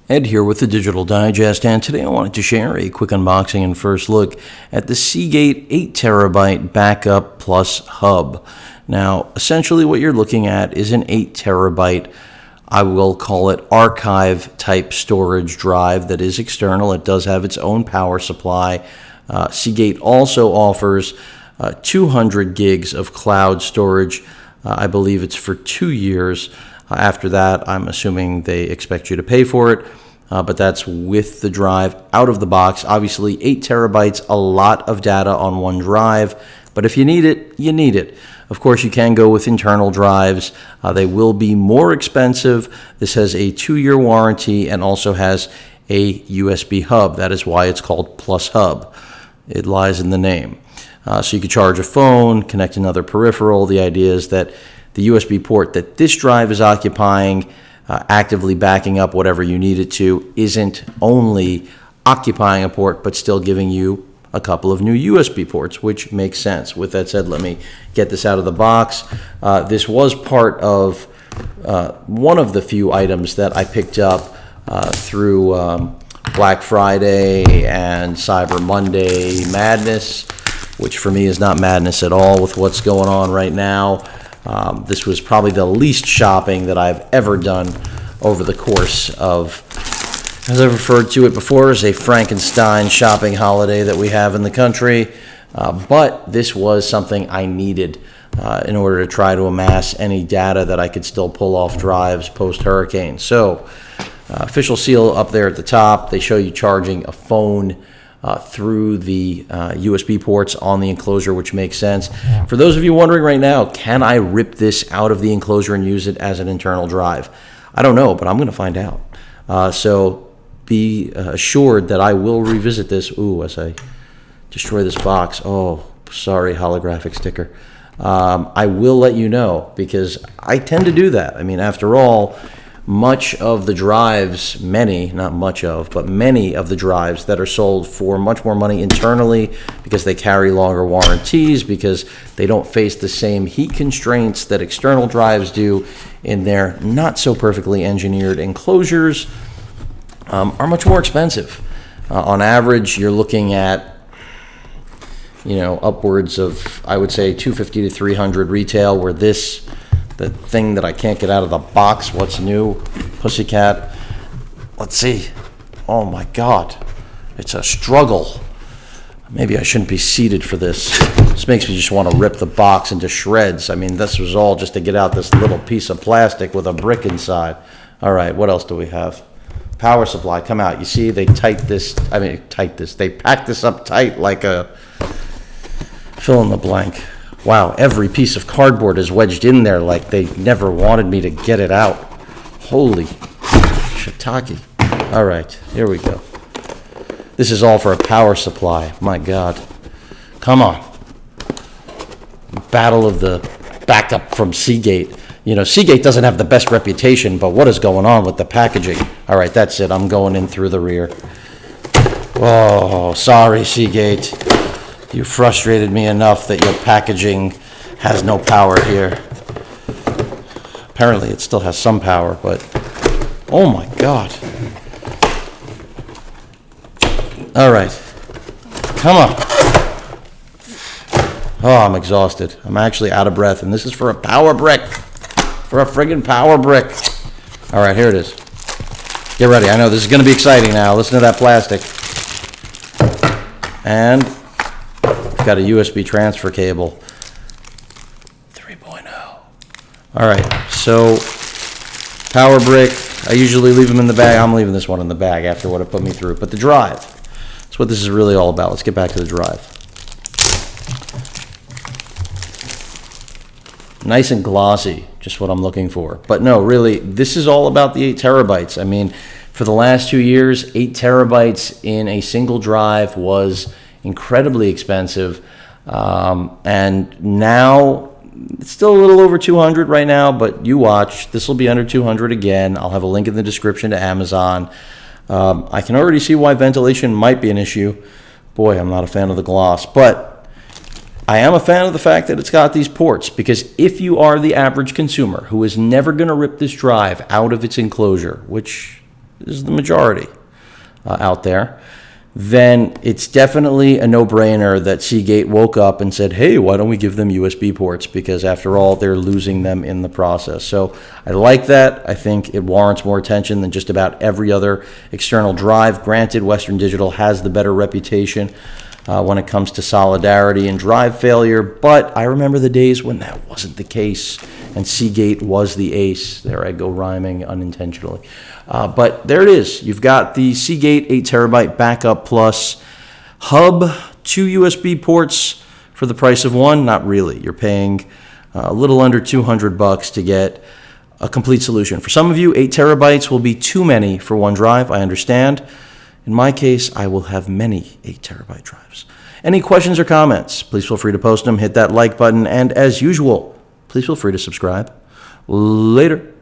Ed here with the Digital Digest, and today I wanted to share a quick unboxing and first look at the Seagate 8TB Backup Plus Hub. Now, essentially what you're looking at is an 8TB, I will call it archive type storage drive that is external. It does have its own power supply. Seagate also offers 200 gigs of cloud storage. I believe it's for 2 years. After that, I'm assuming they expect you to pay for it, but that's with the drive out of the box. Obviously, 8 terabytes, a lot of data on one drive, but if you need it, you need it. Of course, you can go with internal drives. They will be more expensive. This has a 2-year warranty and also has a USB hub. That is why it's called Plus Hub. It lies in the name. So you could charge a phone, connect another peripheral. The idea is that the USB port that this drive is occupying, actively backing up whatever you need it to, isn't only occupying a port, but still giving you a couple of new USB ports, which makes sense. With that said, let me get this out of the box. This was part of one of the few items that I picked up through Black Friday and Cyber Monday madness, which for me is not madness at all with what's going on right now. This was probably the least shopping that I've ever done over the course of, as I've referred to it before, as a Frankenstein shopping holiday that we have in the country. But this was something I needed in order to try to amass any data that I could still pull off drives post-hurricane. So, official seal up there at the top. They show you charging a phone through the USB ports on the enclosure, which makes sense. For those of you wondering right now, can I rip this out of the enclosure and use it as an internal drive? I don't know, but I'm going to find out. So be assured that I will revisit this. Ooh, as I destroy this box. Oh, sorry, holographic sticker. I will let you know, because I tend to do that. I mean, after all, much of the drives, not much of, but many of the drives that are sold for much more money internally, because they carry longer warranties, because they don't face the same heat constraints that external drives do in their not so perfectly engineered enclosures, are much more expensive. On average, you're looking at, upwards of, I would say, $250 to $300 retail, where this, the thing that I can't get out of the box, what's new, Pussycat, let's see, oh my God, it's a struggle. Maybe I shouldn't be seated for this. This makes me just want to rip the box into shreds. I mean, this was all just to get out this little piece of plastic with a brick inside. All right, what else do we have? Power supply, come out. You see, they they packed this up tight like a fill in the blank. Wow, every piece of cardboard is wedged in there like they never wanted me to get it out. Holy shiitake. All right, here we go. This is all for a power supply. My God. Come on. Battle of the backup from Seagate. Seagate doesn't have the best reputation, but what is going on with the packaging? All right, that's it. I'm going in through the rear. Oh, sorry, Seagate. You frustrated me enough that your packaging has no power here. Apparently it still has some power, but oh my God. All right, come on. Oh, I'm exhausted. I'm actually out of breath, and this is for a power brick. For a friggin' power brick. All right, here it is. Get ready. I know this is going to be exciting now. Listen to that plastic. And got a USB transfer cable 3.0. All right, so power brick, I usually leave them in the bag. I'm leaving this one in the bag after what it put me through. But the drive, that's what this is really all about. Let's get back to the drive. Nice and glossy, just what I'm looking for. But no, really, this is all about the 8 terabytes. I mean, for the last 2 years, 8 terabytes in a single drive was incredibly expensive, and now it's still a little over 200 right now, but you watch, this will be under 200 again. I'll have a link in the description to Amazon. I can already see why ventilation might be an issue. Boy, I'm not a fan of the gloss, but I am a fan of the fact that it's got these ports, because if you are the average consumer who is never going to rip this drive out of its enclosure, which is the majority out there, then it's definitely a no-brainer that Seagate woke up and said, hey, why don't we give them USB ports? Because after all, they're losing them in the process. So I like that. I think it warrants more attention than just about every other external drive. Granted, Western Digital has the better reputation when it comes to solidarity and drive failure, but I remember the days when that wasn't the case, and Seagate was the ace. There I go rhyming unintentionally. But there it is. You've got the Seagate 8 terabyte Backup Plus Hub, 2 USB ports for the price of one. Not really. You're paying a little under $200 to get a complete solution. For some of you, 8 terabytes will be too many for one drive. I understand. In my case, I will have many 8 terabyte drives. Any questions or comments, please feel free to post them. Hit that like button. And as usual, please feel free to subscribe. Later.